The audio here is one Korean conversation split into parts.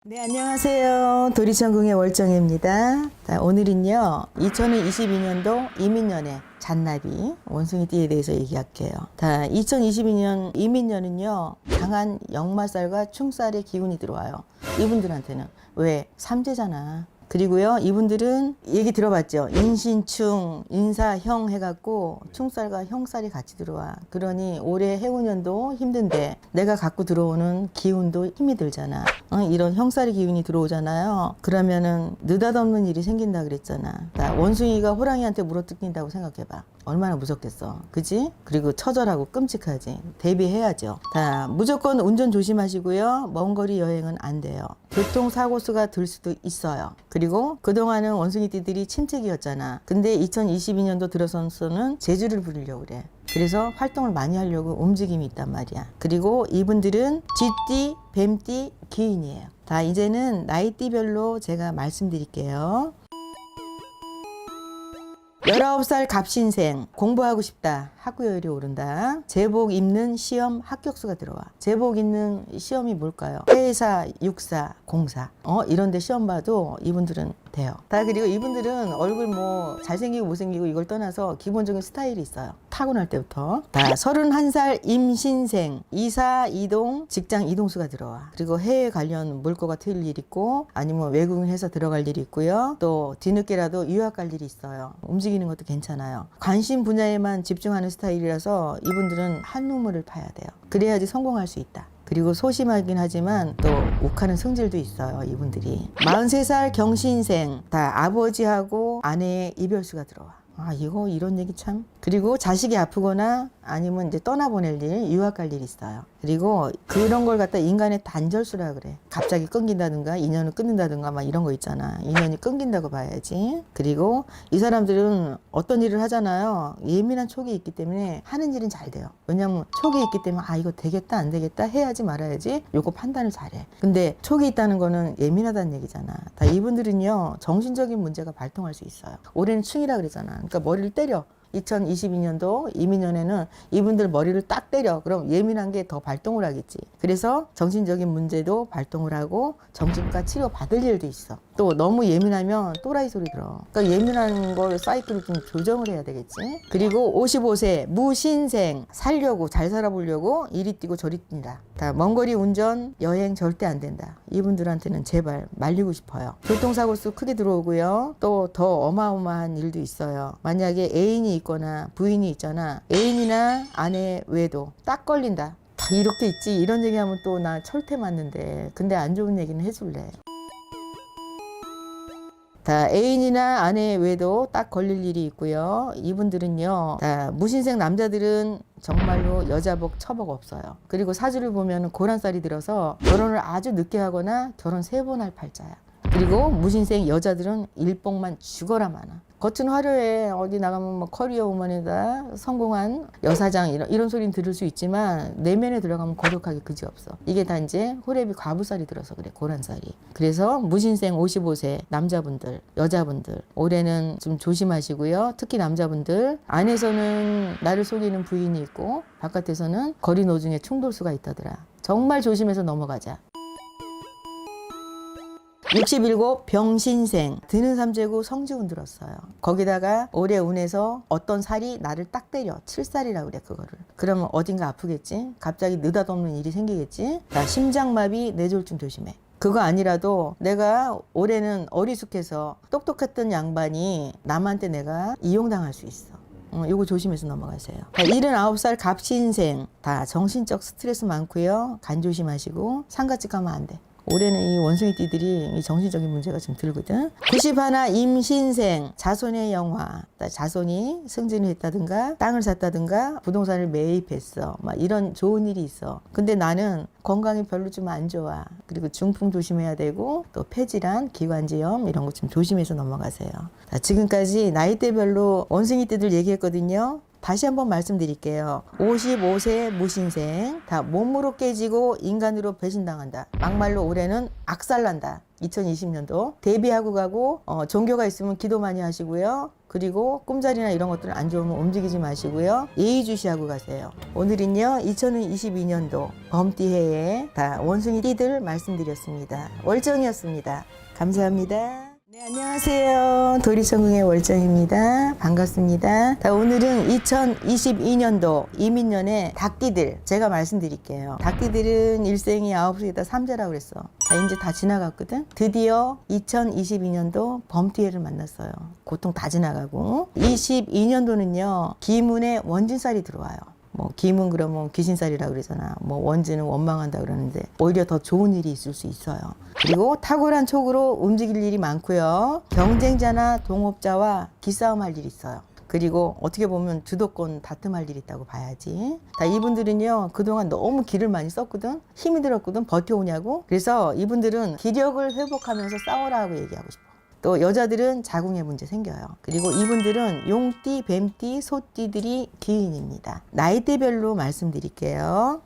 네, 안녕하세요. 도리천궁의 월정입니다. 자, 오늘은요, 2022년도 이민년의 잔나비 원숭이띠에 대해서 얘기할게요. 자, 2022년 이민년은요, 강한 역마살과 충살의 기운이 들어와요. 이분들한테는. 왜? 삼재잖아. 그리고요, 이분들은 얘기 들어봤죠? 인신충, 인사형 해갖고 충살과 형살이 같이 들어와. 그러니 올해 해운년도 힘든데 내가 갖고 들어오는 기운도 힘이 들잖아. 이런 형살의 기운이 들어오잖아요. 그러면은 느닷없는 일이 생긴다 그랬잖아. 원숭이가 호랑이한테 물어뜯긴다고 생각해봐. 얼마나 무섭겠어. 그지? 그리고 처절하고 끔찍하지. 대비해야죠. 자, 무조건 운전 조심하시고요. 먼 거리 여행은 안 돼요. 교통사고수가 들 수도 있어요. 그리고 그동안은 원숭이띠들이 침체기였잖아. 근데 2022년도 들어서는 재주를 부리려고 그래. 그래서 활동을 많이 하려고 움직임이 있단 말이야. 그리고 이분들은 쥐띠, 뱀띠, 기인이에요. 자, 이제는 나이띠별로 제가 말씀드릴게요. 19살 갑신생, 공부하고 싶다. 학구열이 오른다. 제복 입는 시험 합격수가 들어와. 제복 입는 시험이 뭘까요? 회사, 육사, 공사. 이런 데 시험 봐도 이분들은 돼요. 다 그리고 이분들은 얼굴 뭐 잘생기고 못생기고 이걸 떠나서 기본적인 스타일이 있어요. 타고날 때부터. 다 31살 임신생, 이사, 이동, 직장 이동수가 들어와. 그리고 해외 관련 물꼬가 트일 일 있고 아니면 외국인해서 들어갈 일이 있고요. 또 뒤늦게라도 유학 갈 일이 있어요. 움직이는 것도 괜찮아요. 관심 분야에만 집중하는 스타일이라서 이분들은 한 우물을 파야 돼요. 그래야지 성공할 수 있다. 그리고 소심하긴 하지만 또 욱하는 성질도 있어요. 이분들이. 43살 경신생, 다 아버지하고 아내의 이별수가 들어와. 이런 얘기 참. 그리고 자식이 아프거나 아니면 이제 떠나보낼 일, 유학 갈 일이 있어요. 그리고 그런 걸 갖다 인간의 단절수라 그래. 갑자기 끊긴다든가 인연을 끊는다든가 막 이런 거 있잖아. 인연이 끊긴다고 봐야지. 그리고 이 사람들은 어떤 일을 하잖아요. 예민한 촉이 있기 때문에 하는 일은 잘 돼요. 왜냐면 촉이 있기 때문에 이거 되겠다 안 되겠다 해야지 말아야지 요거 판단을 잘해. 근데 촉이 있다는 거는 예민하다는 얘기잖아. 다 이분들은요 정신적인 문제가 발동할 수 있어요. 올해는 충이라 그러잖아. 그러니까 머리를 때려. 2022년도 이민년에는 이분들 머리를 딱 때려. 그럼 예민한 게 더 발동을 하겠지. 그래서 정신적인 문제도 발동을 하고 정신과 치료 받을 일도 있어. 또 너무 예민하면 또라이 소리 들어. 그러니까 예민한 걸 사이클을 좀 조정을 해야 되겠지. 그리고 55세 무신생, 살려고 잘 살아보려고 이리 뛰고 저리 뛴다. 다 먼거리 운전 여행 절대 안 된다. 이분들한테는 제발 말리고 싶어요. 교통사고수 크게 들어오고요. 또 더 어마어마한 일도 있어요. 만약에 애인이 있거나 부인이 있잖아. 애인이나 아내 외도 딱 걸린다. 이렇게 있지. 이런 얘기하면 또 나 철퇴 맞는데. 근데 안 좋은 얘기는 해줄래. 다 애인이나 아내 외도 딱 걸릴 일이 있고요. 이분들은요. 다 무신생 남자들은 정말로 여자복 처복 없어요. 그리고 사주를 보면 고란살이 들어서 결혼을 아주 늦게 하거나 결혼 3번 할 팔자야. 그리고 무신생 여자들은 일복만 죽어라 많아. 겉은 화려해. 어디 나가면 뭐 커리어 우먼이다 성공한 여사장 이런 소리는 들을 수 있지만 내면에 들어가면 고독하게 그지없어. 이게 다 이제 호랩이 과부살이 들어서 그래. 고란살이. 그래서 무신생 55세 남자분들 여자분들 올해는 좀 조심하시고요. 특히 남자분들 안에서는 나를 속이는 부인이 있고 바깥에서는 거리 노중에 충돌수가 있다더라. 정말 조심해서 넘어가자. 67 병신생, 드는 삼재고 성지운 들었어요. 거기다가 올해 운에서 어떤 살이 나를 딱 때려. 7살이라고 그래 그거를. 그러면 어딘가 아프겠지. 갑자기 느닷없는 일이 생기겠지. 나 심장마비 뇌졸중 조심해. 그거 아니라도 내가 올해는 어리숙해서 똑똑했던 양반이 남한테 내가 이용당할 수 있어. 요거 조심해서 넘어가세요. 79살 갑신생, 다 정신적 스트레스 많고요. 간 조심하시고 상가집 가면 안 돼. 올해는 이 원숭이띠들이 이 정신적인 문제가 좀 들거든. 91 임신생, 자손의 영화. 자손이 승진을 했다든가 땅을 샀다든가 부동산을 매입했어. 막 이런 좋은 일이 있어. 근데 나는 건강이 별로 좀 안 좋아. 그리고 중풍 조심해야 되고 또 폐질환, 기관지염 이런 거 좀 조심해서 넘어가세요. 자, 지금까지 나이대별로 원숭이띠들 얘기했거든요. 다시 한번 말씀드릴게요. 55세 무신생, 다 몸으로 깨지고 인간으로 배신당한다. 막말로 올해는 악살난다. 2020년도 대비하고 가고 종교가 있으면 기도 많이 하시고요. 그리고 꿈자리나 이런 것들은 안 좋으면 움직이지 마시고요. 예의주시하고 가세요. 오늘은요 2022년도 범띠해에 다 원숭이 띠들 말씀드렸습니다. 월정이었습니다. 감사합니다. 네, 안녕하세요. 도리천궁의 월정입니다. 반갑습니다. 자, 오늘은 2022년도 이민년의 닭띠들 제가 말씀드릴게요. 닭띠들은 일생이 9시에다 삼재라고 그랬어. 자, 이제 다 지나갔거든. 드디어 2022년도 범띠해를 만났어요. 고통 다 지나가고 22년도는요 기문에 원진살이 들어와요. 뭐 기문 그러면 귀신살이라고 그러잖아. 뭐 원진은 원망한다 그러는데 오히려 더 좋은 일이 있을 수 있어요. 그리고 탁월한 촉으로 움직일 일이 많고요. 경쟁자나 동업자와 기싸움할 일이 있어요. 그리고 어떻게 보면 주도권 다툼할 일이 있다고 봐야지. 자, 이분들은요 그동안 너무 기를 많이 썼거든. 힘이 들었거든. 버텨오냐고. 그래서 이분들은 기력을 회복하면서 싸우라고 얘기하고 싶어. 또 여자들은 자궁에 문제 생겨요. 그리고 이분들은 용띠, 뱀띠, 소띠들이 기인입니다. 나이대별로 말씀드릴게요.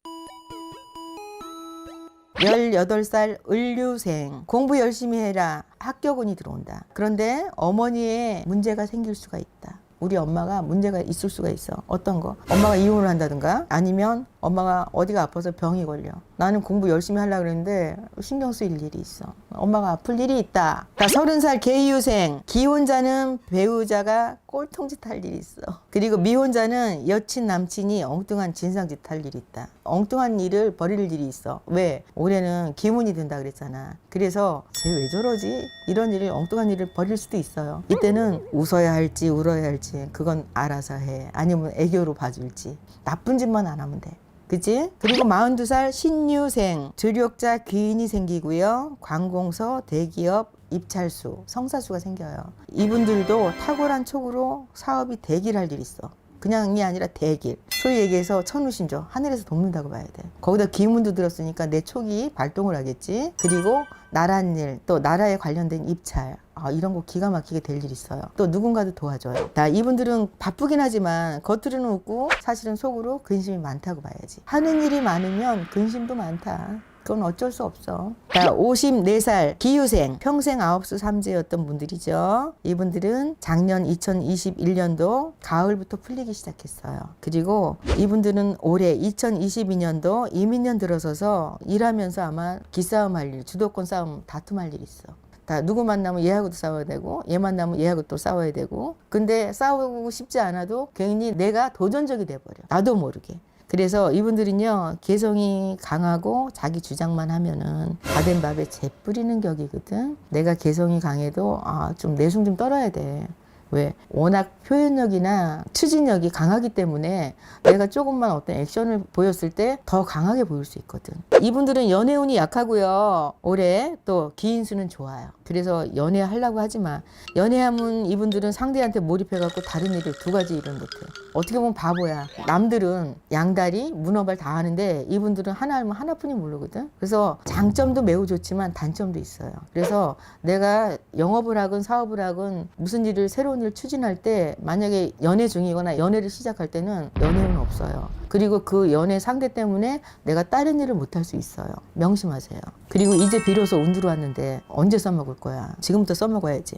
18살 을류생, 공부 열심히 해라. 합격운이 들어온다. 그런데 어머니의 문제가 생길 수가 있다. 우리 엄마가 문제가 있을 수가 있어. 어떤 거? 엄마가 이혼을 한다든가 아니면 엄마가 어디가 아파서 병이 걸려. 나는 공부 열심히 하려고 그랬는데 신경 쓰일 일이 있어. 엄마가 아플 일이 있다. 자, 30살 계유생, 기혼자는 배우자가 꼴통짓 할 일이 있어. 그리고 미혼자는 여친 남친이 엉뚱한 진상짓 할 일이 있다. 엉뚱한 일을 벌일 일이 있어. 왜? 올해는 기문이 든다 그랬잖아. 그래서 쟤 왜 저러지? 이런 일을 엉뚱한 일을 벌일 수도 있어요. 이때는 웃어야 할지 울어야 할지 그건 알아서 해. 아니면 애교로 봐줄지. 나쁜 짓만 안 하면 돼. 그치? 그리고 42살 신유생, 조력자 귀인이 생기고요. 관공서, 대기업, 입찰수, 성사수가 생겨요. 이분들도 탁월한 촉으로 사업이 대길할 일이 있어. 그냥이 아니라 대길. 소위 얘기해서 천우신조, 하늘에서 돕는다고 봐야 돼. 거기다 기문도 들었으니까 내 촉이 발동을 하겠지. 그리고 나란 일, 또 나라에 관련된 입찰, 이런 거 기가 막히게 될 일이 있어요. 또 누군가도 도와줘요. 자, 이분들은 바쁘긴 하지만 겉으로는 웃고 사실은 속으로 근심이 많다고 봐야지. 하는 일이 많으면 근심도 많다. 그건 어쩔 수 없어. 자, 54살 기유생, 평생 9수 삼재였던 분들이죠. 이분들은 작년 2021년도 가을부터 풀리기 시작했어요. 그리고 이분들은 올해 2022년도 이민년 들어서서 일하면서 아마 기싸움할 일, 주도권 싸움, 다툼할 일이 있어. 다 누구 만나면 얘하고도 싸워야 되고 얘 만나면 얘하고 또 싸워야 되고. 근데 싸우고 싶지 않아도 괜히 내가 도전적이 돼버려. 나도 모르게. 그래서 이분들은요 개성이 강하고 자기 주장만 하면은 다 된 밥에 재 뿌리는 격이거든. 내가 개성이 강해도 좀 내숭 좀 떨어야 돼. 왜? 워낙 표현력이나 추진력이 강하기 때문에 내가 조금만 어떤 액션을 보였을 때 더 강하게 보일 수 있거든. 이분들은 연애운이 약하고요. 올해 또 기인수는 좋아요. 그래서 연애하려고 하지만 연애하면 이분들은 상대한테 몰입해갖고 다른 일을 두 가지 일을 못해. 어떻게 보면 바보야. 남들은 양다리, 문어발 다 하는데 이분들은 하나 하면 하나뿐이 모르거든. 그래서 장점도 매우 좋지만 단점도 있어요. 그래서 내가 영업을 하건 사업을 하건 무슨 일을 새로운 일을 추진할 때 만약에 연애 중이거나 연애를 시작할 때는 연애는 없어요. 그리고 그 연애 상대 때문에 내가 다른 일을 못 할 수 있어요. 명심하세요. 그리고 이제 비로소 운 들어왔는데 언제 써먹을 거야? 지금부터 써먹어야지.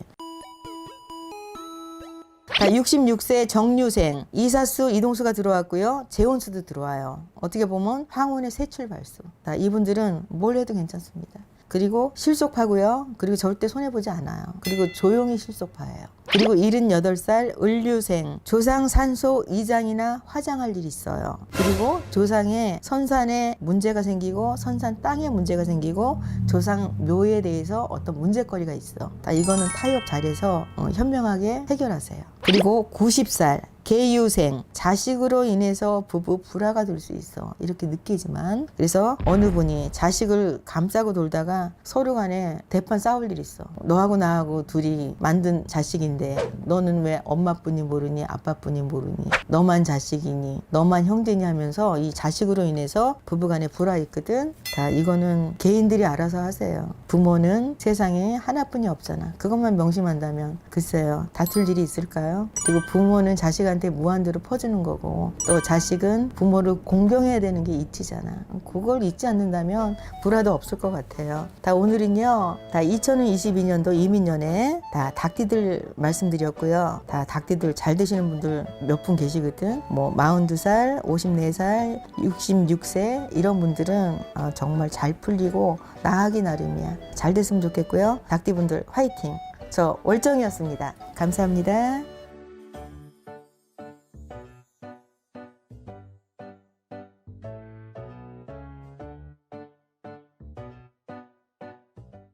자, 66세 정유생, 이사수, 이동수가 들어왔고요. 재혼수도 들어와요. 어떻게 보면 황혼의 새 출발수. 자, 이분들은 뭘 해도 괜찮습니다. 그리고 실속파고요. 그리고 절대 손해보지 않아요. 그리고 조용히 실속파예요. 그리고 78살 을류생, 조상 산소 이장이나 화장할 일이 있어요. 그리고 조상의 선산에 문제가 생기고 선산 땅에 문제가 생기고 조상 묘에 대해서 어떤 문제거리가 있어. 이거는 타협 잘해서 현명하게 해결하세요. 그리고 90살 계유생, 자식으로 인해서 부부 불화가 될 수 있어. 이렇게 느끼지만 그래서 어느 분이 자식을 감싸고 돌다가 서로 간에 대판 싸울 일이 있어. 너하고 나하고 둘이 만든 자식인데 있는데 너는 왜 엄마뿐이 모르니 아빠뿐이 모르니 너만 자식이니 너만 형제니 하면서 이 자식으로 인해서 부부간에 불화 있거든. 다 이거는 개인들이 알아서 하세요. 부모는 세상에 하나뿐이 없잖아. 그것만 명심한다면 글쎄요 다툴 일이 있을까요? 그리고 부모는 자식한테 무한대로 퍼주는 거고 또 자식은 부모를 공경해야 되는 게 이치잖아. 그걸 잊지 않는다면 불화도 없을 것 같아요. 다 오늘은요 다 2022년도 이민년에 다 닭띠들 말씀드렸고요. 다 닭띠들 잘 되시는 분들 몇 분 계시거든. 뭐 42살, 54살, 66세 이런 분들은 정말 잘 풀리고 나아가기 나름이야. 잘 됐으면 좋겠고요. 닭띠분들 화이팅. 저 월정이었습니다. 감사합니다.